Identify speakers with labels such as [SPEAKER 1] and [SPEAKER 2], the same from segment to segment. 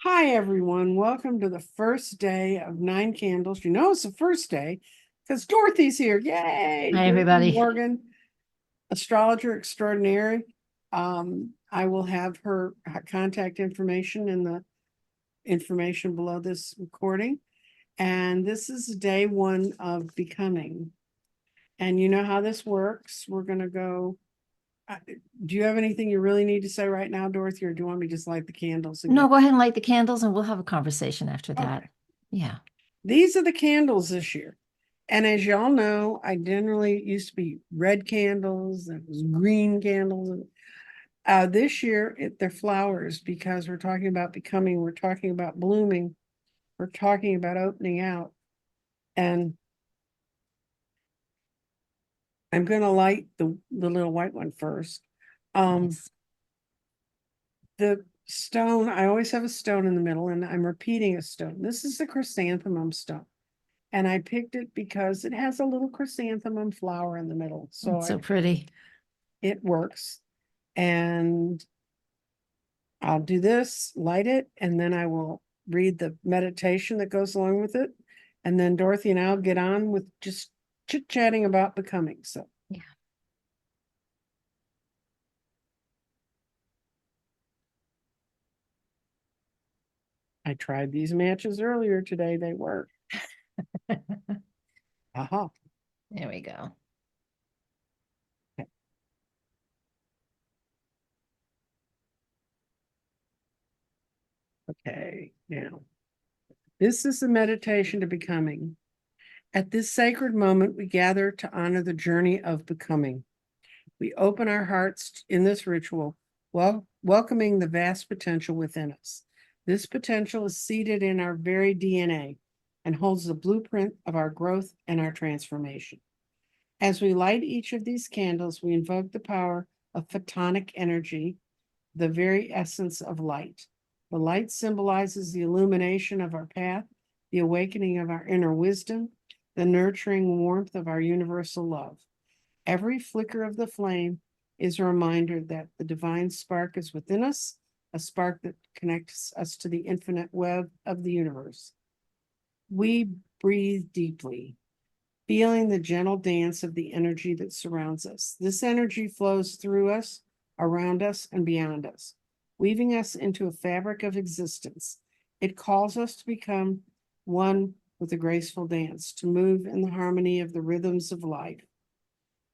[SPEAKER 1] Hi, everyone. Welcome to the first day of 9 Candles. You know, it's the first day because Dorothy's here. Yay.
[SPEAKER 2] Hi,
[SPEAKER 1] Dorothy
[SPEAKER 2] everybody.
[SPEAKER 1] Morgan, astrologer extraordinary. I will have her contact information in the information below this recording. And this is day one of becoming. And you know how this works. We're going to go. Do you have anything you really need to say right now, Dorothy, or do you want me to just light the candles and
[SPEAKER 2] No,
[SPEAKER 1] get?
[SPEAKER 2] go ahead and light the candles and we'll have a conversation after that.
[SPEAKER 1] Okay.
[SPEAKER 2] Yeah.
[SPEAKER 1] These are the candles this year. And as y'all know, I generally used to be red candles, and it was green candles. This year, they're flowers because we're talking about becoming, we're talking about blooming, we're talking about opening out. And I'm going to light the little white one first.
[SPEAKER 2] Nice.
[SPEAKER 1] The stone, I always have a stone in the middle, and I'm repeating a stone. This is the chrysanthemum stone. And I picked it because it has a little chrysanthemum flower in the middle.
[SPEAKER 2] It's so pretty.
[SPEAKER 1] It works. And I'll do this, light it, and then I will read the meditation that goes along with it. And then Dorothy and I'll get on with just chit-chatting about becoming. So
[SPEAKER 2] Yeah.
[SPEAKER 1] I tried these matches earlier today. They work. Aha.
[SPEAKER 2] There we go.
[SPEAKER 1] Okay. Now, this is the meditation to becoming. At this sacred moment, we gather to honor the journey of becoming. We open our hearts in this ritual, welcoming the vast potential within us. This potential is seated in our very DNA and holds the blueprint of our growth and our transformation. As we light each of these candles, we invoke the power of photonic energy, the very essence of light. The light symbolizes the illumination of our path, the awakening of our inner wisdom, the nurturing warmth of our universal love. Every flicker of the flame is a reminder that the divine spark is within us, a spark that connects us to the infinite web of the universe. We breathe deeply, feeling the gentle dance of the energy that surrounds us. This energy flows through us, around us, and beyond us, weaving us into a fabric of existence. It calls us to become one with a graceful dance, to move in the harmony of the rhythms of life.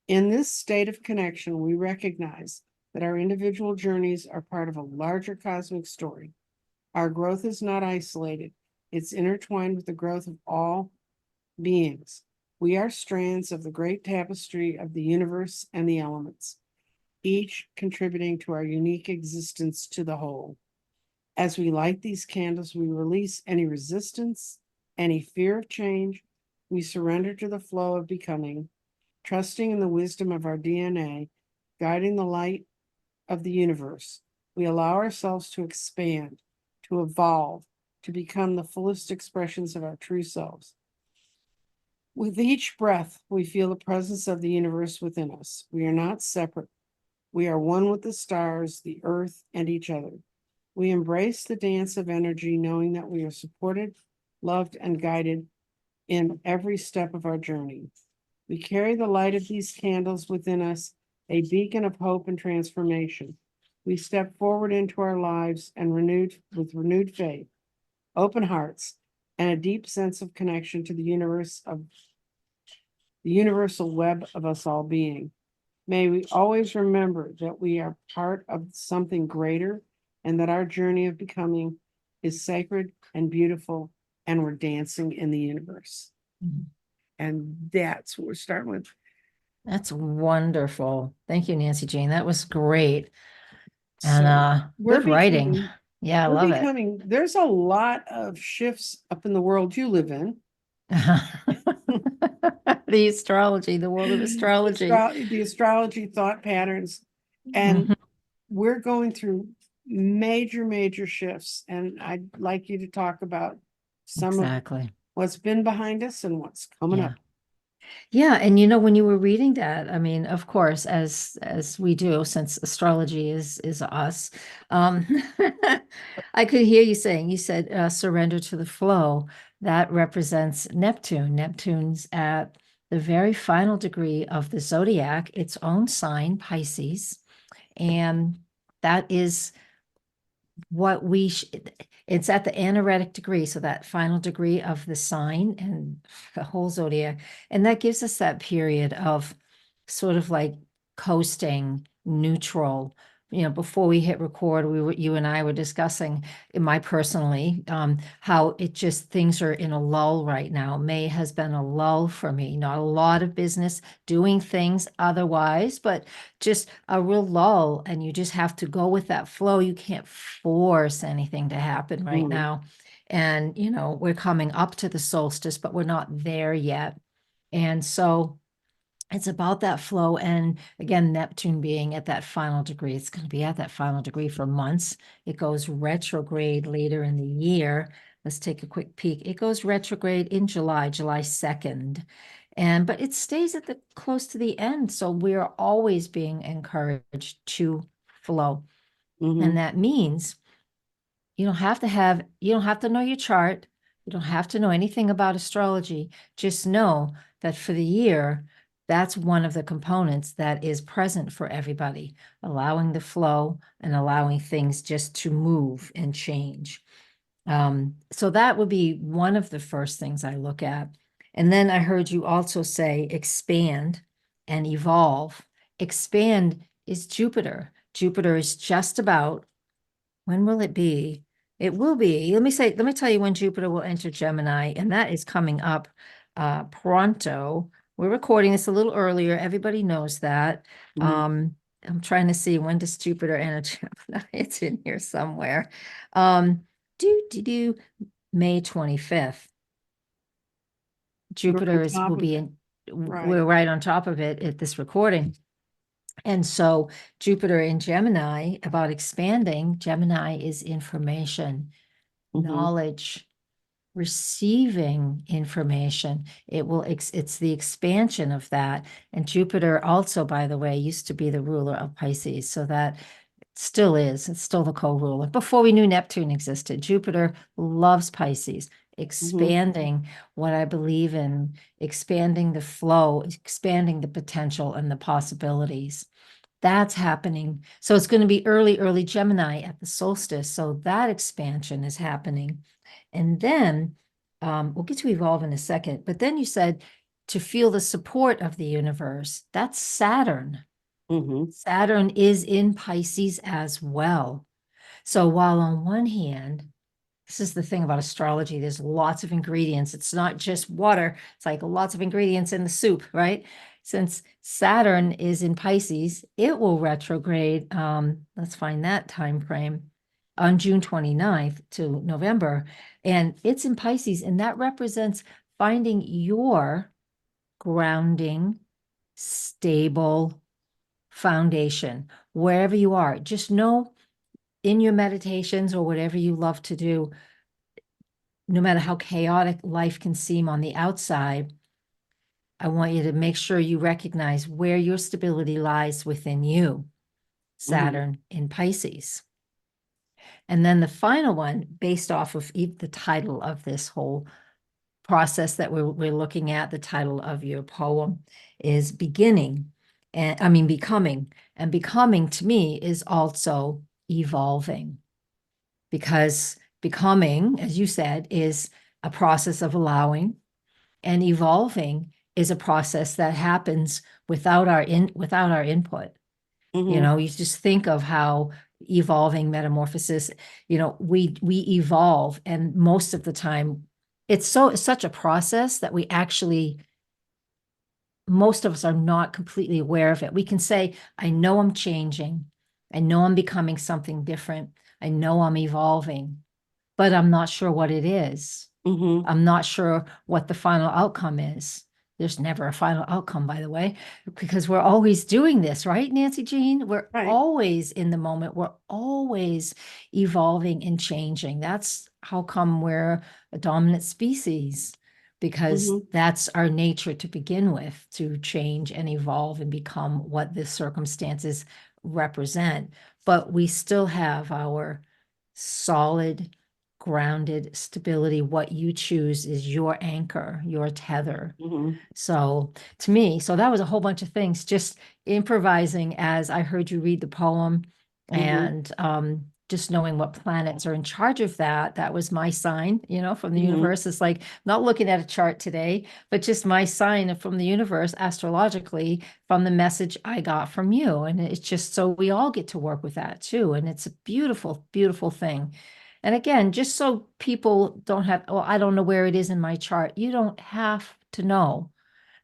[SPEAKER 1] In this state of connection, we recognize that our individual journeys are part of a larger cosmic story. Our growth is not isolated, it's intertwined with the growth of all beings. We are strands of the great tapestry of the universe and the elements, each contributing to our unique existence to the whole. As we light these candles, we release any resistance, any fear of change. We surrender to the flow of becoming, trusting in the wisdom of our DNA, guiding the light of the universe. We allow ourselves to expand, to evolve, to become the fullest expressions of our true selves. With each breath, we feel the presence of the universe within us. We are not separate. We are one with the stars, the earth, and each other. We embrace the dance of energy, knowing that we are supported, loved, and guided in every step of our journey. We carry the light of these candles within us, a beacon of hope and transformation. We step forward into our lives and with renewed faith, open hearts, and a deep sense of connection to the universal web of us all being. May we always remember that we are part of something greater and that our journey of becoming is sacred and beautiful, and we're dancing in the universe.
[SPEAKER 2] Mhm.
[SPEAKER 1] And that's what we're starting with.
[SPEAKER 2] That's wonderful. Thank you, Nancy Jane. That was great. And
[SPEAKER 1] So we're
[SPEAKER 2] good writing.
[SPEAKER 1] becoming,
[SPEAKER 2] Yeah, I love it.
[SPEAKER 1] there's a lot of shifts up in the world you live in.
[SPEAKER 2] The astrology, the world of astrology.
[SPEAKER 1] The astrology thought patterns. And
[SPEAKER 2] Mhm.
[SPEAKER 1] we're going through major shifts. And I'd like you to talk about some of
[SPEAKER 2] Exactly.
[SPEAKER 1] what's been behind us and what's coming
[SPEAKER 2] Yeah.
[SPEAKER 1] up.
[SPEAKER 2] Yeah, and when you were reading that, I mean, of course, as we do, since astrology is us, um, I could hear you saying, you said surrender to the flow. That represents Neptune. Neptune's at the very final degree of the zodiac, its own sign, Pisces, and that is what it's at the anaretic degree, so that final degree of the sign and the whole zodiac. And that gives us that period of sort of like coasting, neutral. Before we hit record, you and I were discussing, in my personally, how it just things are in a lull right now. May has been a lull for me, not a lot of business, doing things otherwise, but just a real lull, and you just have to go with that flow. You can't force anything to happen right
[SPEAKER 1] Mm.
[SPEAKER 2] now. And, we're coming up to the solstice, but we're not there yet. And so it's about that flow. And again, Neptune being at that final degree, it's going to be at that final degree for months. It goes retrograde later in the year. Let's take a quick peek. It goes retrograde in July, July 2nd. But it stays at the close to the end. So we're always being encouraged to flow. And
[SPEAKER 1] Mm-hmm.
[SPEAKER 2] that means you don't have to know your chart. You don't have to know anything about astrology. Just know that for the year, that's one of the components that is present for everybody, allowing the flow and allowing things just to move and change. So that would be one of the first things I look at. And then I heard you also say expand and evolve. Expand is Jupiter. Jupiter is just about, when will it be? It will be, let me tell you when Jupiter will enter Gemini, and that is coming up pronto. We're recording this a little earlier. Everybody knows that.
[SPEAKER 1] Mm-hmm.
[SPEAKER 2] I'm trying to see, when does Jupiter enter Gemini? It's in here somewhere. Um, do May 25th.
[SPEAKER 1] We're on
[SPEAKER 2] Jupiter will
[SPEAKER 1] top of
[SPEAKER 2] be
[SPEAKER 1] it.
[SPEAKER 2] in,
[SPEAKER 1] Right.
[SPEAKER 2] we're right on top of it at this recording. And so Jupiter in Gemini, about expanding, Gemini is information,
[SPEAKER 1] Mm-hmm.
[SPEAKER 2] knowledge, receiving information. It's the expansion of that. And Jupiter also, by the way, used to be the ruler of Pisces. So that still is, it's still the co-ruler. Before we knew Neptune existed, Jupiter loves Pisces,
[SPEAKER 1] Mm-hmm.
[SPEAKER 2] expanding what I believe in, expanding the flow, expanding the potential and the possibilities. That's happening. So it's going to be early Gemini at the solstice. So that expansion is happening. And then we'll get to evolve in a second. But then you said to feel the support of the universe. That's Saturn.
[SPEAKER 1] Mm-hmm.
[SPEAKER 2] Saturn is in Pisces as well. So while on one hand, this is the thing about astrology, there's lots of ingredients. It's not just water, it's like lots of ingredients in the soup, right? Since Saturn is in Pisces, it will retrograde. Let's find that time frame on June 29th to November. And it's in Pisces, and that represents finding your grounding, stable foundation wherever you are. Just know, in your meditations or whatever you love to do, no matter how chaotic life can seem on the outside, I want you to make sure you recognize where your stability lies within you,
[SPEAKER 1] Mm-hmm.
[SPEAKER 2] Saturn in Pisces. And then the final one, based off of the title of this whole process that we're looking at, the title of your poem is Beginning, and I mean Becoming. And becoming to me is also evolving, because becoming, as you said, is a process of allowing, and evolving is a process that happens without our input.
[SPEAKER 1] Mm-hmm.
[SPEAKER 2] You just think of how evolving, metamorphosis, we evolve, and most of the time it's such a process that we actually, most of us are not completely aware of it. We can say, I know I'm changing, I know I'm becoming something different, I know I'm evolving, but I'm not sure what it is.
[SPEAKER 1] Mm-hmm.
[SPEAKER 2] I'm not sure what the final outcome is. There's never a final outcome, by the way, because we're always doing this, right, Nancy Jean? We're
[SPEAKER 1] Right.
[SPEAKER 2] always in the moment. We're always evolving and changing. That's how come we're a dominant species. because
[SPEAKER 1] Mhm.
[SPEAKER 2] that's our nature to begin with, to change and evolve and become what the circumstances represent. But we still have our solid, grounded stability. What you choose is your anchor, your tether.
[SPEAKER 1] Mhm.
[SPEAKER 2] So to me, so that was a whole bunch of things, just improvising as I heard you read the poem
[SPEAKER 1] Mhm.
[SPEAKER 2] and just knowing what planets are in charge of that. That was my sign, from the
[SPEAKER 1] Mhm.
[SPEAKER 2] universe. It's like not looking at a chart today, but just my sign from the universe astrologically from the message I got from you. And it's just so we all get to work with that too. And it's a beautiful, beautiful thing. And again, just so people don't have, well, I don't know where it is in my chart. You don't have to know.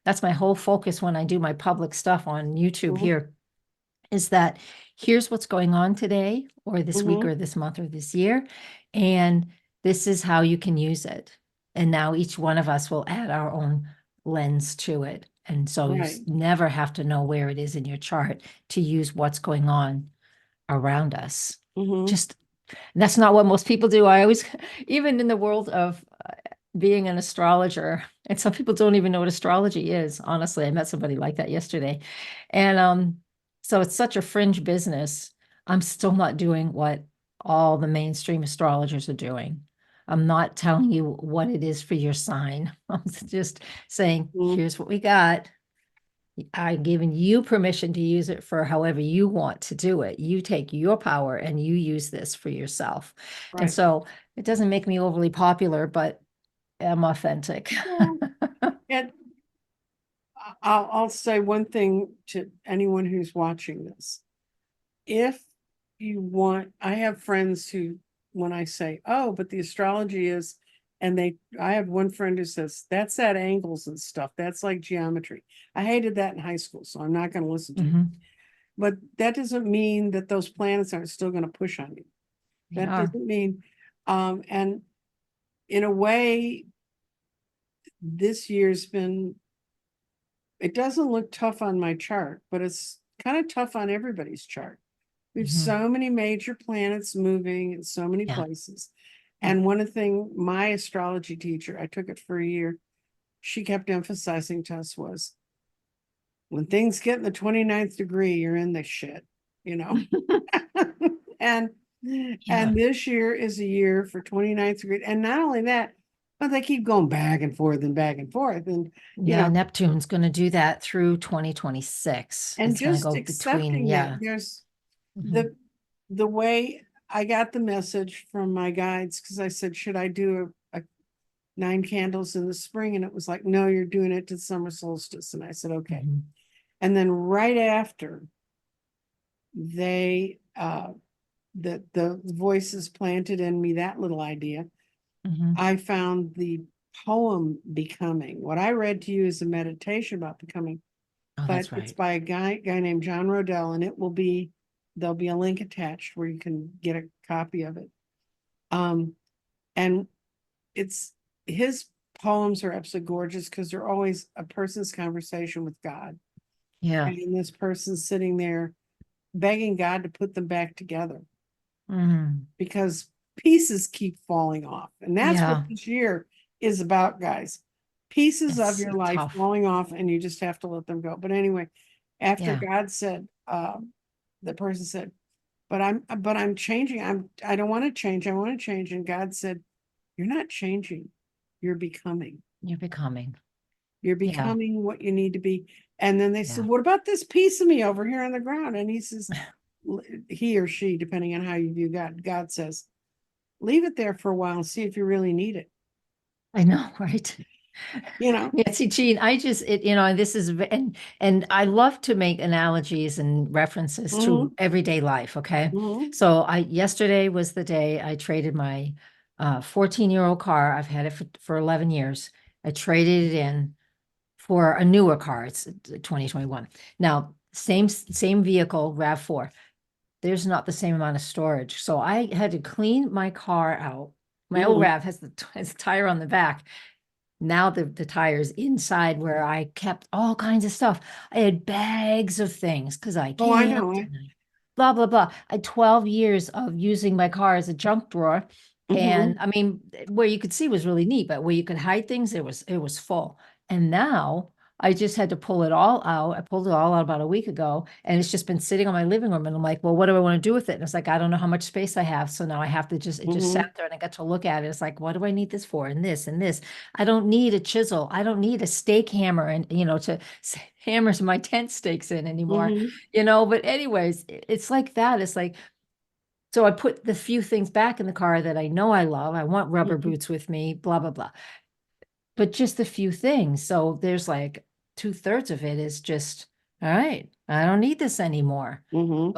[SPEAKER 2] That's my whole focus when I do my public stuff on YouTube
[SPEAKER 1] Mhm.
[SPEAKER 2] here, is that here's what's going on today or this week
[SPEAKER 1] Mhm.
[SPEAKER 2] or this month or this year. And this is how you can use it. And now each one of us will add our own lens to it. And so you
[SPEAKER 1] Right.
[SPEAKER 2] never have to know where it is in your chart to use what's going on around us.
[SPEAKER 1] Mhm.
[SPEAKER 2] Just that's not what most people do. I always, even in the world of being an astrologer, and some people don't even know what astrology is. Honestly, I met somebody like that yesterday. And so it's such a fringe business. I'm still not doing what all the mainstream astrologers are doing. I'm not telling you what it is for your sign. I'm just saying,
[SPEAKER 1] Mhm.
[SPEAKER 2] here's what we got. I've given you permission to use it for however you want to do it. You take your power and you use this for yourself. And
[SPEAKER 1] Right.
[SPEAKER 2] so it doesn't make me overly popular, but I'm authentic.
[SPEAKER 1] Well, and I'll say one thing to anyone who's watching this. If you want, I have friends who, when I say, oh, but the astrology is, I have one friend who says, that's at angles and stuff. That's like geometry. I hated that in high school, so I'm not going to listen to you.
[SPEAKER 2] Mhm.
[SPEAKER 1] But that doesn't mean that those planets aren't still going to push on you.
[SPEAKER 2] They
[SPEAKER 1] That
[SPEAKER 2] are.
[SPEAKER 1] doesn't mean, and in a way, this year's been, it doesn't look tough on my chart, but it's kind of tough on everybody's chart. We have
[SPEAKER 2] Mhm.
[SPEAKER 1] so many major planets moving in so many
[SPEAKER 2] Yeah.
[SPEAKER 1] places.
[SPEAKER 2] Yeah.
[SPEAKER 1] And one thing my astrology teacher, I took it for a year, she kept emphasizing to us was when things get in the 29th degree, you're in this shit, you know? and
[SPEAKER 2] Yeah.
[SPEAKER 1] and this year is a year for 29th degree. And not only that, but they keep going back and forth and back and forth. And you
[SPEAKER 2] Yeah.
[SPEAKER 1] know,
[SPEAKER 2] Neptune's going to do that through 2026.
[SPEAKER 1] and
[SPEAKER 2] It's going to
[SPEAKER 1] just
[SPEAKER 2] go between,
[SPEAKER 1] accepting that
[SPEAKER 2] yeah.
[SPEAKER 1] there's
[SPEAKER 2] Mhm.
[SPEAKER 1] the way I got the message from my guides, because I said, should I do a 9 candles in the spring? And it was like, no, you're doing it to summer solstice. And I said, okay.
[SPEAKER 2] Mhm.
[SPEAKER 1] And then right after they the voices planted in me that little idea,
[SPEAKER 2] Mhm.
[SPEAKER 1] I found the poem Becoming. What I read to you is a meditation about becoming,
[SPEAKER 2] Oh,
[SPEAKER 1] but
[SPEAKER 2] that's
[SPEAKER 1] it's
[SPEAKER 2] right.
[SPEAKER 1] by a guy named John Rodell, and there'll be a link attached where you can get a copy of it. Um, and it's his poems are absolutely gorgeous because they're always a person's conversation with God.
[SPEAKER 2] Yeah.
[SPEAKER 1] And this person's sitting there begging God to put them back together
[SPEAKER 2] Mhm.
[SPEAKER 1] because pieces keep falling off. And that's what
[SPEAKER 2] Yeah.
[SPEAKER 1] this year is about, guys. Pieces of
[SPEAKER 2] It's
[SPEAKER 1] your life
[SPEAKER 2] tough.
[SPEAKER 1] falling off, and you just have to let them go. But anyway, after
[SPEAKER 2] Yeah.
[SPEAKER 1] God said, the person said, but I'm changing. I don't want to change. I want to change. And God said, you're not changing. You're becoming.
[SPEAKER 2] You're becoming.
[SPEAKER 1] You're
[SPEAKER 2] Yeah.
[SPEAKER 1] becoming what you need to be. And then they said,
[SPEAKER 2] Yeah.
[SPEAKER 1] what about this piece of me over here on the ground? And he says, he or she, depending on how you view God, God says, leave it there for a while and see if you really need it.
[SPEAKER 2] I know, right?
[SPEAKER 1] You know?
[SPEAKER 2] Nancy Jean, this is, and I love to make analogies and references to
[SPEAKER 1] Mhm.
[SPEAKER 2] everyday life. Okay.
[SPEAKER 1] Mhm.
[SPEAKER 2] So yesterday was the day I traded my 14-year-old car. I've had it for 11 years. I traded it in for a newer car. It's 2021. Now, same vehicle, RAV4. There's not the same amount of storage. So I had to clean my car out. My old
[SPEAKER 1] Mhm.
[SPEAKER 2] RAV has a tire on the back. Now the tire's inside where I kept all kinds of stuff. I had bags of things because I
[SPEAKER 1] Oh, I know.
[SPEAKER 2] camped and blah, blah, blah. I had 12 years of using my car as a junk drawer. And
[SPEAKER 1] Mhm.
[SPEAKER 2] I mean, where you could see was really neat, but where you could hide things, it was full. And now I just had to pull it all out. I pulled it all out about a week ago, and it's just been sitting on my living room. And I'm like, well, what do I want to do with it? And it's like, I don't know how much space I have. So now I have to it just
[SPEAKER 1] Mhm.
[SPEAKER 2] sat there and I got to look at it. It's like, what do I need this for? And this and this. I don't need a chisel. I don't need a stake hammer and, to hammer my tent stakes in anymore,
[SPEAKER 1] Mhm.
[SPEAKER 2] But anyways, it's like that. It's like, so I put the few things back in the car that I know I love. I want rubber
[SPEAKER 1] Mhm.
[SPEAKER 2] boots with me, blah, blah, blah. But just a few things. So there's like 2/3 of it is just, all right, I don't need this anymore.
[SPEAKER 1] Mhm.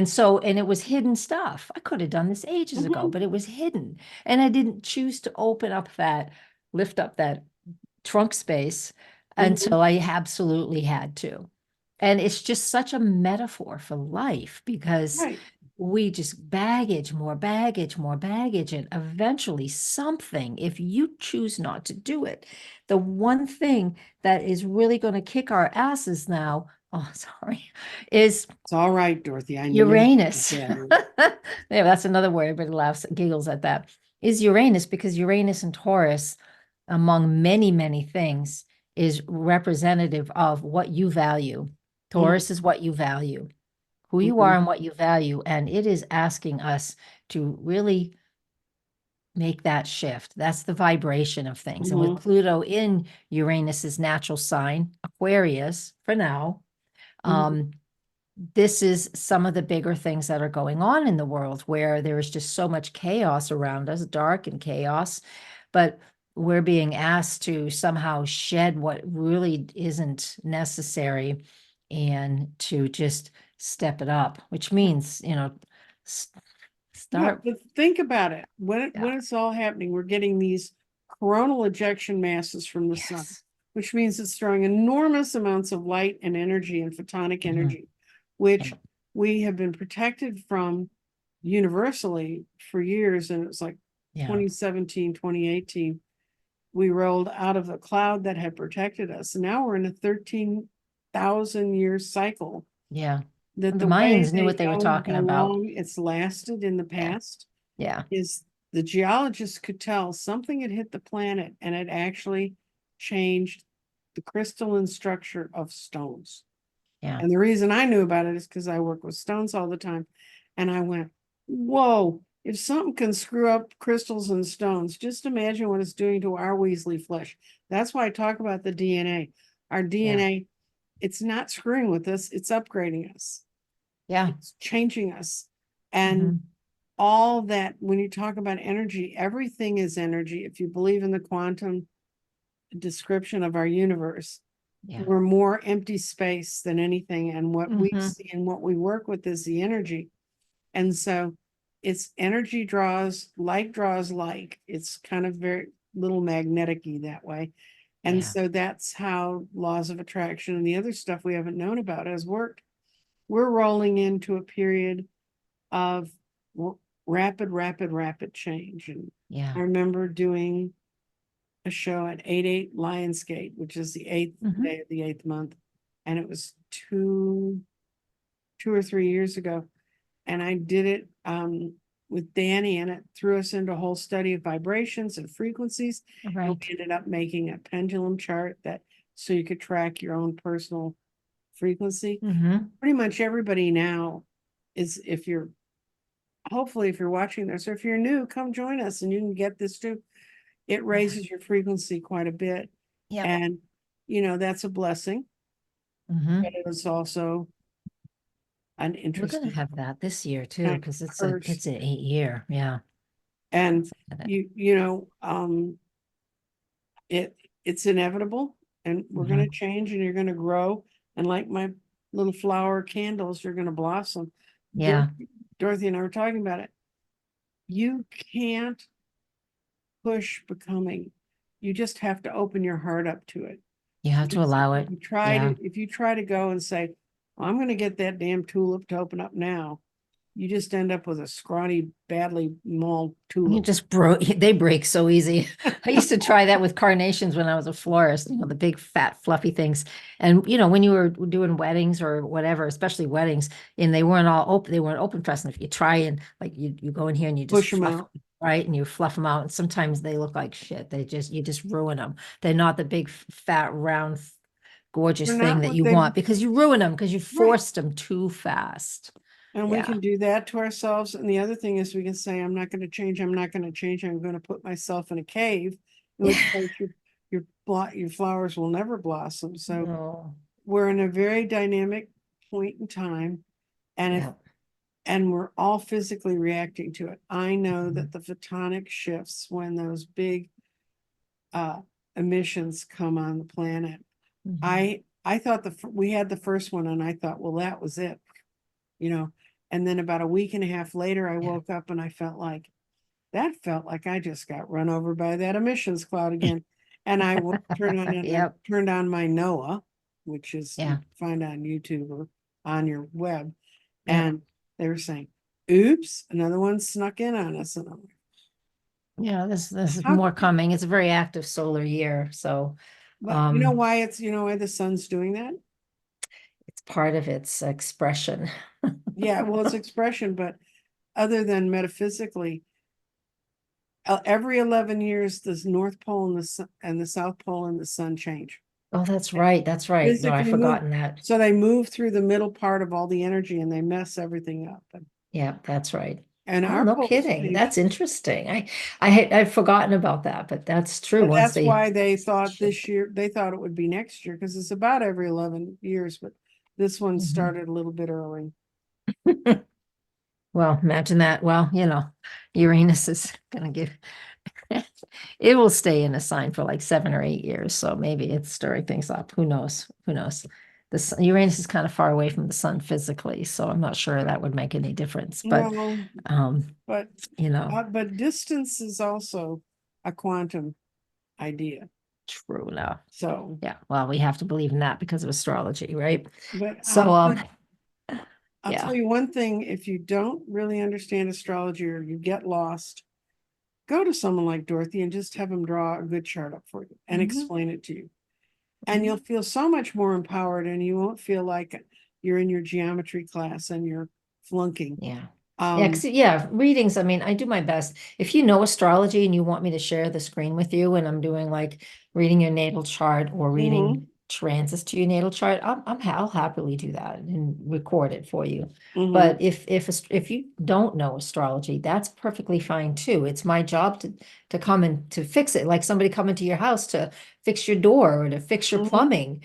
[SPEAKER 2] So, and it was hidden stuff. I could have done this ages ago,
[SPEAKER 1] Mhm.
[SPEAKER 2] but it was hidden. And I didn't choose to lift up that trunk space
[SPEAKER 1] Mhm.
[SPEAKER 2] until I absolutely had to. And it's just such a metaphor for life because
[SPEAKER 1] Right.
[SPEAKER 2] we just baggage, more baggage, more baggage, and eventually something, if you choose not to do it, the one thing that is really going to kick our asses now, oh, sorry, is
[SPEAKER 1] It's all right, Dorothy. I know what
[SPEAKER 2] Uranus.
[SPEAKER 1] that is.
[SPEAKER 2] Yeah, that's another word. Everybody laughs, giggles at that. Is Uranus, because Uranus and Taurus, among many, many things, is representative of what you value.
[SPEAKER 1] Mhm.
[SPEAKER 2] Taurus is what you value, who you are
[SPEAKER 1] Mhm.
[SPEAKER 2] and what you value. And it is asking us to really make that shift. That's the vibration of things. And with
[SPEAKER 1] Mhm.
[SPEAKER 2] Pluto in Uranus's natural sign, Aquarius, for now,
[SPEAKER 1] Mhm.
[SPEAKER 2] um, this is some of the bigger things that are going on in the world where there is just so much chaos around us, dark and chaos, but we're being asked to somehow shed what really isn't necessary and to just step it up, which means, s-
[SPEAKER 1] Yeah,
[SPEAKER 2] start.
[SPEAKER 1] but think about it.
[SPEAKER 2] Yeah.
[SPEAKER 1] When it's all happening, we're getting these coronal ejection masses from the sun,
[SPEAKER 2] Yes.
[SPEAKER 1] which means it's throwing enormous amounts of light and energy and photonic
[SPEAKER 2] Mhm.
[SPEAKER 1] energy, which
[SPEAKER 2] Yeah.
[SPEAKER 1] we have been protected from universally for years. And it's like
[SPEAKER 2] Yeah.
[SPEAKER 1] 2017, 2018, we rolled out of the cloud that had protected us. And now we're in a 13,000 year cycle
[SPEAKER 2] Yeah.
[SPEAKER 1] that
[SPEAKER 2] The
[SPEAKER 1] the way
[SPEAKER 2] Mayans knew
[SPEAKER 1] they
[SPEAKER 2] what they were
[SPEAKER 1] know
[SPEAKER 2] talking
[SPEAKER 1] how
[SPEAKER 2] about.
[SPEAKER 1] long it's lasted in the
[SPEAKER 2] Yeah.
[SPEAKER 1] past
[SPEAKER 2] Yeah.
[SPEAKER 1] is the geologists could tell something had hit the planet and it actually changed the crystalline structure of stones.
[SPEAKER 2] Yeah.
[SPEAKER 1] And the reason I knew about it is because I work with stones all the time. And I went, whoa, if something can screw up crystals and stones, just imagine what it's doing to our Weasley flesh. That's why I talk about the DNA. Our
[SPEAKER 2] Yeah.
[SPEAKER 1] DNA, it's not screwing with us, it's upgrading us,
[SPEAKER 2] Yeah.
[SPEAKER 1] it's changing us. And
[SPEAKER 2] Hmm.
[SPEAKER 1] all that, when you talk about energy, everything is energy. If you believe in the quantum description of our universe,
[SPEAKER 2] Yeah.
[SPEAKER 1] we're more empty space than anything. And what we
[SPEAKER 2] Hmm.
[SPEAKER 1] see and what we work with is the energy. And so it's energy draws like. It's kind of very little magnetic-y that way. And
[SPEAKER 2] Yeah.
[SPEAKER 1] so that's how laws of attraction and the other stuff we haven't known about has worked. We're rolling into a period of rapid change. And
[SPEAKER 2] Yeah.
[SPEAKER 1] I remember doing a show at 88 Lionsgate, which is the eighth
[SPEAKER 2] Hmm.
[SPEAKER 1] day of the eighth month. And it was 2 or 3 years ago. And I did it with Danny, and it threw us into a whole study of vibrations and frequencies. And we
[SPEAKER 2] Right.
[SPEAKER 1] ended up making a pendulum chart that so you could track your own personal frequency.
[SPEAKER 2] Hmm.
[SPEAKER 1] Pretty much everybody now is, if you're hopefully if you're watching this, or if you're new, come join us and you can get this too. It
[SPEAKER 2] Yeah.
[SPEAKER 1] raises your frequency quite a bit.
[SPEAKER 2] Yep.
[SPEAKER 1] And, that's a blessing, but
[SPEAKER 2] Hmm.
[SPEAKER 1] it is also an
[SPEAKER 2] We're gonna
[SPEAKER 1] interesting
[SPEAKER 2] have that this year too,
[SPEAKER 1] kind
[SPEAKER 2] because
[SPEAKER 1] of curse.
[SPEAKER 2] it's an 8 year. Yeah.
[SPEAKER 1] And
[SPEAKER 2] It's exciting.
[SPEAKER 1] it it's inevitable and we're gonna
[SPEAKER 2] Mhm.
[SPEAKER 1] change and you're gonna grow. And like my little flower candles, you're gonna blossom.
[SPEAKER 2] Yeah.
[SPEAKER 1] Dorothy and I were talking about it. You can't push becoming. You just have to open your heart up to it.
[SPEAKER 2] You have to
[SPEAKER 1] Because
[SPEAKER 2] allow it. Yeah.
[SPEAKER 1] if you try to go and say, "Well, I'm going to get that damn tulip to open up now," you just end up with a scrawny, badly mauled
[SPEAKER 2] You
[SPEAKER 1] tulip.
[SPEAKER 2] just broke, they break so easy. I used to try that with carnations when I was a florist, the big fat fluffy things. And when you were doing weddings or whatever, especially weddings, and they weren't open press. And if you try and like you go in here and you just
[SPEAKER 1] Push them
[SPEAKER 2] fluff,
[SPEAKER 1] out.
[SPEAKER 2] right? And you fluff them out, and sometimes they look like shit. You just ruin them. They're not the big, fat, round, gorgeous
[SPEAKER 1] They're
[SPEAKER 2] thing
[SPEAKER 1] not
[SPEAKER 2] that
[SPEAKER 1] what
[SPEAKER 2] you
[SPEAKER 1] they,
[SPEAKER 2] want because you ruin them because you
[SPEAKER 1] right.
[SPEAKER 2] forced them too fast.
[SPEAKER 1] And we
[SPEAKER 2] Yeah.
[SPEAKER 1] can do that to ourselves. And the other thing is we can say, I'm not going to change. I'm not going to change. I'm going to put myself in a cave, in which case your flowers will never blossom. So
[SPEAKER 2] No.
[SPEAKER 1] we're in a very dynamic point in time. And if
[SPEAKER 2] Yeah.
[SPEAKER 1] and we're all physically reacting to it. I know
[SPEAKER 2] Mhm.
[SPEAKER 1] that the photonic shifts when those big uh emissions come on the planet.
[SPEAKER 2] Mhm.
[SPEAKER 1] I thought we had the first one and I thought, well, that was it, you know. And then about a week and a half later, I
[SPEAKER 2] Yeah.
[SPEAKER 1] woke up and I felt like I just got run over by that emissions cloud again. And I
[SPEAKER 2] Yep.
[SPEAKER 1] turned on my NOAA, which is you
[SPEAKER 2] Yeah.
[SPEAKER 1] can find on YouTube or on your web,
[SPEAKER 2] Yep.
[SPEAKER 1] and they were saying, "Oops, another one snuck in on us." And I'm like,
[SPEAKER 2] Yeah. This is
[SPEAKER 1] "How
[SPEAKER 2] more
[SPEAKER 1] could?"
[SPEAKER 2] coming. It's a very active solar year, so
[SPEAKER 1] But
[SPEAKER 2] um
[SPEAKER 1] you know why the sun's doing that?
[SPEAKER 2] it's part of its expression.
[SPEAKER 1] Yeah, well, it's expression, but other than metaphysically, every 11 years, the North Pole and the South Pole and the sun change.
[SPEAKER 2] Oh, that's right. That's right. No, I've
[SPEAKER 1] Physically move.
[SPEAKER 2] forgotten that.
[SPEAKER 1] So they move through the middle part of all the energy and they mess everything up.
[SPEAKER 2] Yeah, that's right.
[SPEAKER 1] And
[SPEAKER 2] Oh,
[SPEAKER 1] our
[SPEAKER 2] no
[SPEAKER 1] poles
[SPEAKER 2] kidding.
[SPEAKER 1] change.
[SPEAKER 2] That's interesting. I'd forgotten about that, but that's true.
[SPEAKER 1] And
[SPEAKER 2] Once
[SPEAKER 1] that's
[SPEAKER 2] they
[SPEAKER 1] why they thought it would be next year because it's about every 11 years, but this one
[SPEAKER 2] Mhm.
[SPEAKER 1] started a little bit early.
[SPEAKER 2] Well, imagine that. Well, Uranus is gonna give it will stay in a sign for like 7 or 8 years. So maybe it's stirring things up. Who knows? Who knows? Uranus is kind of far away from the sun physically, so I'm not sure that would make any difference. But
[SPEAKER 1] No,
[SPEAKER 2] um,
[SPEAKER 1] but
[SPEAKER 2] you know,
[SPEAKER 1] distance is also a quantum idea.
[SPEAKER 2] true enough.
[SPEAKER 1] So,
[SPEAKER 2] Yeah. Well, we have to believe in that because of astrology, right?
[SPEAKER 1] but
[SPEAKER 2] So
[SPEAKER 1] I'll
[SPEAKER 2] yeah.
[SPEAKER 1] tell you one thing, if you don't really understand astrology or you get lost, go to someone like Dorothy and just have them draw a good chart up for you and
[SPEAKER 2] Mhm.
[SPEAKER 1] explain it to you. And you'll
[SPEAKER 2] Mhm.
[SPEAKER 1] feel so much more empowered and you won't feel like you're in your geometry class and you're flunking.
[SPEAKER 2] Yeah. Yeah,
[SPEAKER 1] Um,
[SPEAKER 2] yeah, readings. I mean, I do my best. If you know astrology and you want me to share the screen with you, and I'm doing like reading your natal chart or reading
[SPEAKER 1] mhm,
[SPEAKER 2] transits to your natal chart, I'll happily do that and record it for you.
[SPEAKER 1] mhm,
[SPEAKER 2] But if you don't know astrology, that's perfectly fine too. It's my job to come and to fix it, like somebody coming to your house to fix your door or to fix your
[SPEAKER 1] mhm,
[SPEAKER 2] plumbing.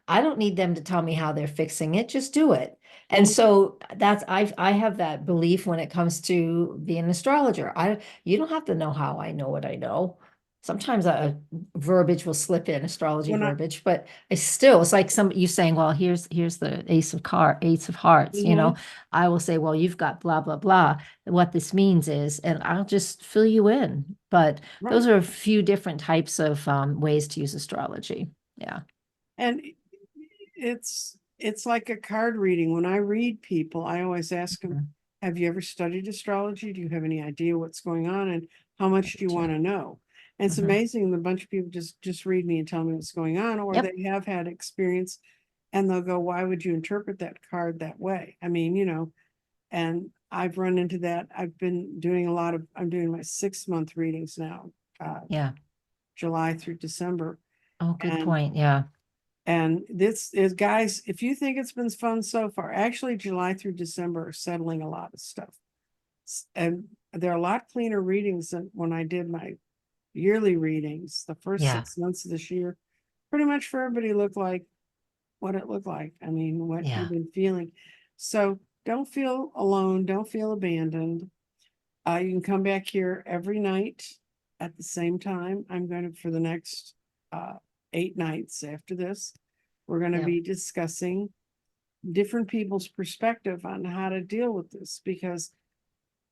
[SPEAKER 2] I don't need them to tell me how they're fixing it. Just do it. And
[SPEAKER 1] mhm.
[SPEAKER 2] so I have that belief when it comes to being an astrologer. You don't have to know how I know what I know. Sometimes a verbiage will slip in, astrology
[SPEAKER 1] When I,
[SPEAKER 2] verbiage, but it's like some you saying, well, here's the ace of hearts,
[SPEAKER 1] mhm,
[SPEAKER 2] I will say, well, you've got blah blah blah. What this means is, and I'll just fill you in. But those
[SPEAKER 1] right.
[SPEAKER 2] are a few different types of ways to use astrology. Yeah.
[SPEAKER 1] And it's like a card reading. When I read people, I always ask them,
[SPEAKER 2] Mhm.
[SPEAKER 1] have you ever studied astrology? Do you have any idea what's going on? And how much do you
[SPEAKER 2] Too.
[SPEAKER 1] want to know? And it's
[SPEAKER 2] Mhm.
[SPEAKER 1] amazing. The bunch of people just read me and tell me what's going on, or
[SPEAKER 2] Yep.
[SPEAKER 1] they have had experience and they'll go, why would you interpret that card that way? I mean, and I've run into that. I'm doing my 6 month readings now, uh,
[SPEAKER 2] Yeah.
[SPEAKER 1] July through December.
[SPEAKER 2] Oh, good
[SPEAKER 1] And
[SPEAKER 2] point. Yeah.
[SPEAKER 1] this is, guys, if you think it's been fun so far, actually July through December are settling a lot of stuff. And there are a lot cleaner readings than when I did my yearly readings. The first
[SPEAKER 2] Yeah.
[SPEAKER 1] 6 months of this year, pretty much for everybody looked like what it looked like. I mean, what you've
[SPEAKER 2] Yeah.
[SPEAKER 1] been feeling. So don't feel alone. Don't feel abandoned. You can come back here every night at the same time. I'm going to, for the next 8 nights after this, we're going to
[SPEAKER 2] Yeah.
[SPEAKER 1] be discussing different people's perspective on how to deal with this because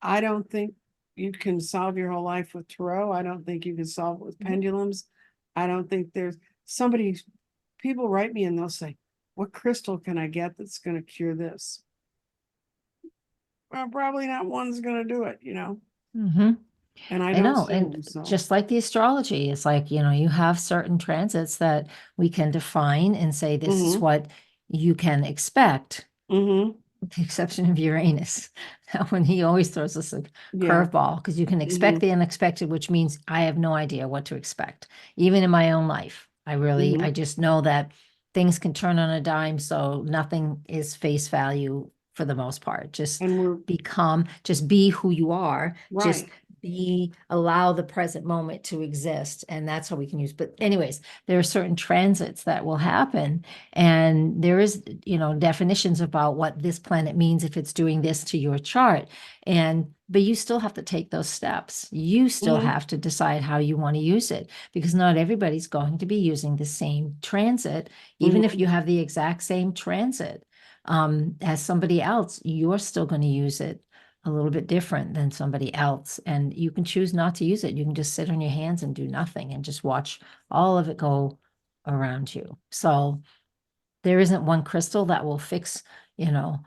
[SPEAKER 1] I don't think you can solve your whole life with tarot. I don't think you can solve it with
[SPEAKER 2] Mhm.
[SPEAKER 1] pendulums. I don't think there's somebody, people write me and they'll say, what crystal can I get that's going to cure this? Well, probably not one's going to do it,
[SPEAKER 2] Mhm.
[SPEAKER 1] and I
[SPEAKER 2] I
[SPEAKER 1] don't
[SPEAKER 2] know.
[SPEAKER 1] see
[SPEAKER 2] And
[SPEAKER 1] them. So,
[SPEAKER 2] just like the astrology, it's like, you have certain transits that we can define and say this is
[SPEAKER 1] mm-hmm,
[SPEAKER 2] what you can expect.
[SPEAKER 1] mm-hmm.
[SPEAKER 2] with the exception of Uranus. That one, he always throws us a
[SPEAKER 1] Yeah.
[SPEAKER 2] curveball because you can expect
[SPEAKER 1] Mhm.
[SPEAKER 2] the unexpected, which means I have no idea what to expect. Even in my own life, I
[SPEAKER 1] Mhm.
[SPEAKER 2] just know that things can turn on a dime, so nothing is face value for the most part. Just
[SPEAKER 1] And we're
[SPEAKER 2] be calm, just be who you are, just
[SPEAKER 1] right.
[SPEAKER 2] allow the present moment to exist, and that's how we can use. But anyways, there are certain transits that will happen, and there is, definitions about what this planet means if it's doing this to your chart. But you still have to take those steps. You still
[SPEAKER 1] Mhm.
[SPEAKER 2] have to decide how you want to use it, because not everybody's going to be using the same transit. Even if
[SPEAKER 1] Mhm.
[SPEAKER 2] you have the exact same transit as somebody else, you're still going to use it a little bit different than somebody else. And you can choose not to use it. You can just sit on your hands and do nothing and just watch all of it go around you. So there isn't one crystal that will fix, you know,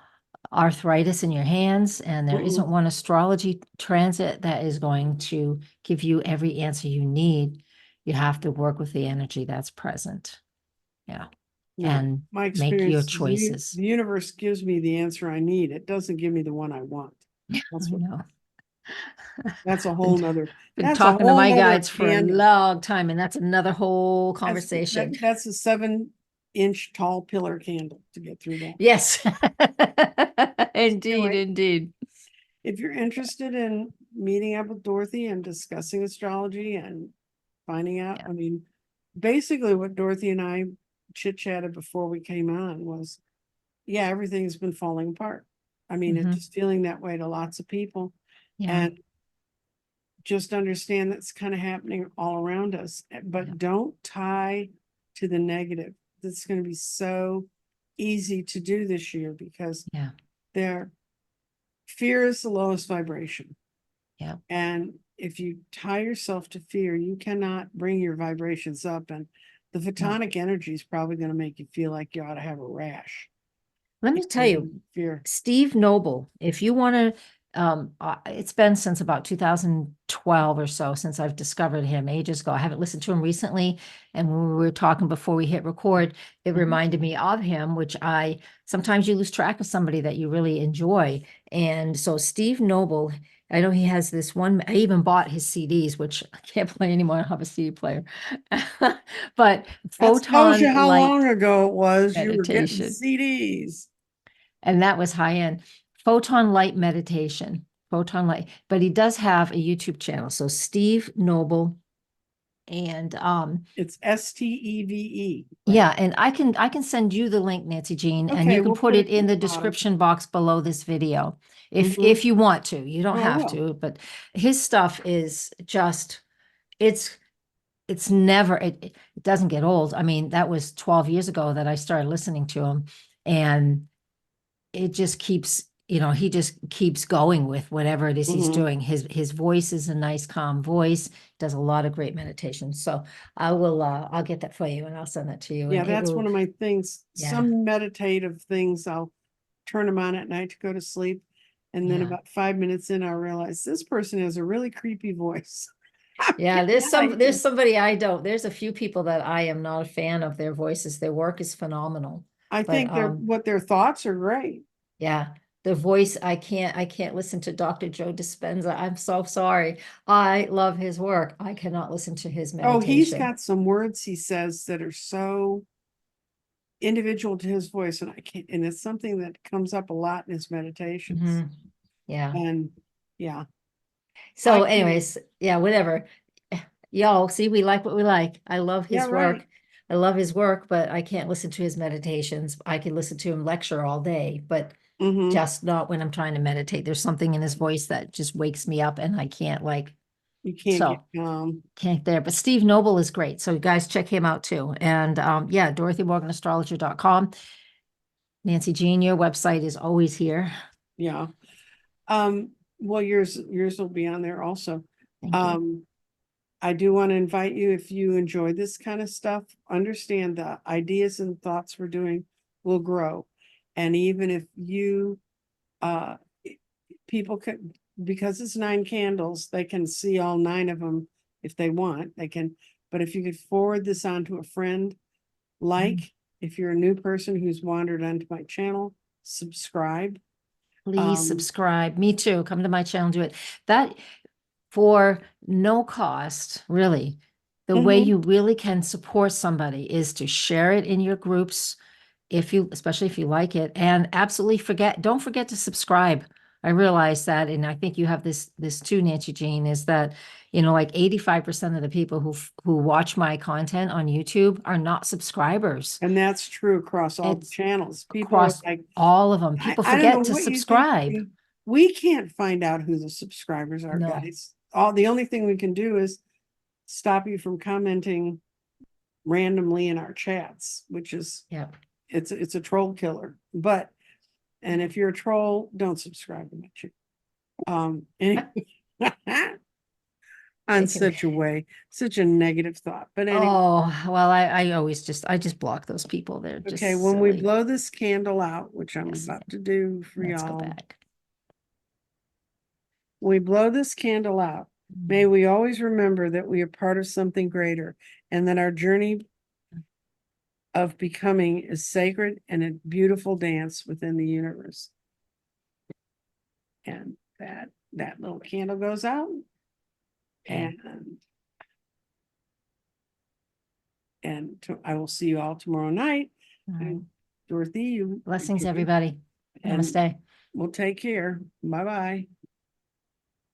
[SPEAKER 2] arthritis in your hands, and there isn't
[SPEAKER 1] Mhm.
[SPEAKER 2] one astrology transit that is going to give you every answer you need. You have to work with the energy that's present. Yeah.
[SPEAKER 1] Yeah.
[SPEAKER 2] And
[SPEAKER 1] My
[SPEAKER 2] make your
[SPEAKER 1] experience is
[SPEAKER 2] choices.
[SPEAKER 1] the universe gives me the answer I need. It doesn't give me the one I want.
[SPEAKER 2] I
[SPEAKER 1] That's what
[SPEAKER 2] know.
[SPEAKER 1] that's a
[SPEAKER 2] Been,
[SPEAKER 1] whole nother
[SPEAKER 2] been
[SPEAKER 1] that's a
[SPEAKER 2] talking to
[SPEAKER 1] whole
[SPEAKER 2] my
[SPEAKER 1] nother
[SPEAKER 2] guides for a
[SPEAKER 1] can.
[SPEAKER 2] long time, and that's another whole conversation.
[SPEAKER 1] That's a 7-inch tall pillar candle to get through that.
[SPEAKER 2] Yes. Indeed,
[SPEAKER 1] Anyway,
[SPEAKER 2] indeed.
[SPEAKER 1] if you're interested in meeting up with Dorothy and discussing astrology and finding out,
[SPEAKER 2] Yeah.
[SPEAKER 1] I mean, basically what Dorothy and I chit chatted before we came on was, yeah, everything's been falling apart. I mean, it's
[SPEAKER 2] Mhm.
[SPEAKER 1] just feeling that way to lots of people.
[SPEAKER 2] Yeah.
[SPEAKER 1] And just understand that's kind of happening all around us,
[SPEAKER 2] Yeah.
[SPEAKER 1] but don't tie to the negative. That's going to be so easy to do this year because
[SPEAKER 2] Yeah.
[SPEAKER 1] their fear is the lowest vibration.
[SPEAKER 2] Yeah.
[SPEAKER 1] And if you tie yourself to fear, you cannot bring your vibrations up. And the
[SPEAKER 2] No.
[SPEAKER 1] photonic energy is probably going to make you feel like you ought to have a rash.
[SPEAKER 2] Let me tell you,
[SPEAKER 1] Fear.
[SPEAKER 2] Steve Noble, if you want to, it's been since about 2012 or so since I've discovered him ages ago. I haven't listened to him recently. And when we were talking before we hit record, it reminded me of him, which sometimes you lose track of somebody that you really enjoy. And so Steve Noble, I know he has this one, I even bought his CDs, which I can't play anymore. I don't have a CD player. But
[SPEAKER 1] That tells you
[SPEAKER 2] Photon
[SPEAKER 1] how
[SPEAKER 2] Light
[SPEAKER 1] long ago it was you were getting
[SPEAKER 2] Meditation.
[SPEAKER 1] CDs.
[SPEAKER 2] And that was high end. Photon light meditation, photon light. But he does have a YouTube channel. So Steve Noble. And
[SPEAKER 1] It's STEVE, right?
[SPEAKER 2] yeah, and I can send you the link, Nancy Jean, and
[SPEAKER 1] Okay,
[SPEAKER 2] you can
[SPEAKER 1] we'll
[SPEAKER 2] put
[SPEAKER 1] put
[SPEAKER 2] it
[SPEAKER 1] it
[SPEAKER 2] in
[SPEAKER 1] at
[SPEAKER 2] the
[SPEAKER 1] the bottom.
[SPEAKER 2] description box below this video if
[SPEAKER 1] Mhm.
[SPEAKER 2] you want to. You don't
[SPEAKER 1] Oh, I
[SPEAKER 2] have
[SPEAKER 1] will.
[SPEAKER 2] to, but his stuff is just it's it's never it doesn't get old. I mean, that was 12 years ago that I started listening to him, and it just keeps, he just keeps going with whatever it is he's
[SPEAKER 1] Mhm.
[SPEAKER 2] doing. His voice is a nice, calm voice, does a lot of great meditation. So I'll get that for you and I'll send that to you.
[SPEAKER 1] Yeah,
[SPEAKER 2] And it
[SPEAKER 1] that's
[SPEAKER 2] will,
[SPEAKER 1] one of my things.
[SPEAKER 2] yeah,
[SPEAKER 1] Some meditative things, I'll turn them on at night to go to sleep. And then
[SPEAKER 2] yeah.
[SPEAKER 1] about 5 minutes in, I realize this person has a really creepy voice. I'm
[SPEAKER 2] Yeah,
[SPEAKER 1] getting out of
[SPEAKER 2] there's
[SPEAKER 1] here.
[SPEAKER 2] somebody there's a few people that I am not a fan of their voices. Their work is phenomenal.
[SPEAKER 1] I
[SPEAKER 2] But
[SPEAKER 1] think their thoughts are great.
[SPEAKER 2] yeah, the voice, I can't listen to Dr. Joe Dispenza. I'm so sorry. I love his work. I cannot listen to his
[SPEAKER 1] Oh, he's
[SPEAKER 2] meditation.
[SPEAKER 1] got some words he says that are so individual to his voice, and I can't, and it's something that comes up a lot in his meditations.
[SPEAKER 2] Mhm. Yeah.
[SPEAKER 1] And yeah, I
[SPEAKER 2] So
[SPEAKER 1] can't.
[SPEAKER 2] anyways, yeah, whatever. Y'all see, we like what we like. I love
[SPEAKER 1] Yeah,
[SPEAKER 2] his
[SPEAKER 1] right.
[SPEAKER 2] work. I love his work, but I can't listen to his meditations. I can listen to him lecture all day, but
[SPEAKER 1] Mm-hmm.
[SPEAKER 2] just not when I'm trying to meditate. There's something in his voice that just wakes me up and I can't
[SPEAKER 1] You can't get
[SPEAKER 2] so can't there. But Steve Noble is great. So you guys check him out too. And yeah, DorothyMorganAstrologer.com. Nancy Jean, your website is always here.
[SPEAKER 1] yeah. Um, well, yours will be on there also.
[SPEAKER 2] Thank you.
[SPEAKER 1] Um, I do want to invite you, if you enjoy this kind of stuff, understand the ideas and thoughts we're doing will grow. And even if you, uh, people can, because it's 9 candles, they can see all 9 of them if they want. They can, but if you could forward this on to a friend,
[SPEAKER 2] Mhm.
[SPEAKER 1] like if you're a new person who's wandered onto my channel, subscribe.
[SPEAKER 2] Please
[SPEAKER 1] Um,
[SPEAKER 2] subscribe. Me too. Come to my channel, do it. That for no cost, really. The way
[SPEAKER 1] Mhm.
[SPEAKER 2] you really can support somebody is to share it in your groups if you, especially if you like it, and absolutely don't forget to subscribe. I realize that, and I think you have this too, Nancy Jean, is that, like 85% of the people who watch my content on YouTube are not subscribers.
[SPEAKER 1] And that's true across all the
[SPEAKER 2] It's
[SPEAKER 1] channels. People are
[SPEAKER 2] across
[SPEAKER 1] like,
[SPEAKER 2] all of them.
[SPEAKER 1] I,
[SPEAKER 2] People
[SPEAKER 1] I don't know
[SPEAKER 2] forget to
[SPEAKER 1] what you think.
[SPEAKER 2] subscribe.
[SPEAKER 1] We can't find out who the subscribers are,
[SPEAKER 2] No.
[SPEAKER 1] guys. The only thing we can do is stop you from commenting randomly in our chats, which is
[SPEAKER 2] Yeah.
[SPEAKER 1] it's a troll killer. And if you're a troll, don't subscribe to my channel. Anyway, on
[SPEAKER 2] Take it.
[SPEAKER 1] such a negative thought. But anyway,
[SPEAKER 2] Oh, well, I just block those people. They're
[SPEAKER 1] okay,
[SPEAKER 2] just
[SPEAKER 1] when we
[SPEAKER 2] silly.
[SPEAKER 1] blow this candle out, which I'm
[SPEAKER 2] Yes.
[SPEAKER 1] about to do for
[SPEAKER 2] Let's go
[SPEAKER 1] y'all,
[SPEAKER 2] back.
[SPEAKER 1] we blow this candle out. May we always remember that we are part of something greater and that our journey of becoming is sacred and a beautiful dance within the universe. And that little candle goes out.
[SPEAKER 2] Okay.
[SPEAKER 1] I will see you all tomorrow night.
[SPEAKER 2] All right.
[SPEAKER 1] And Dorothy,
[SPEAKER 2] Blessings, everybody.
[SPEAKER 1] and
[SPEAKER 2] Namaste.
[SPEAKER 1] we'll take care. Bye-bye.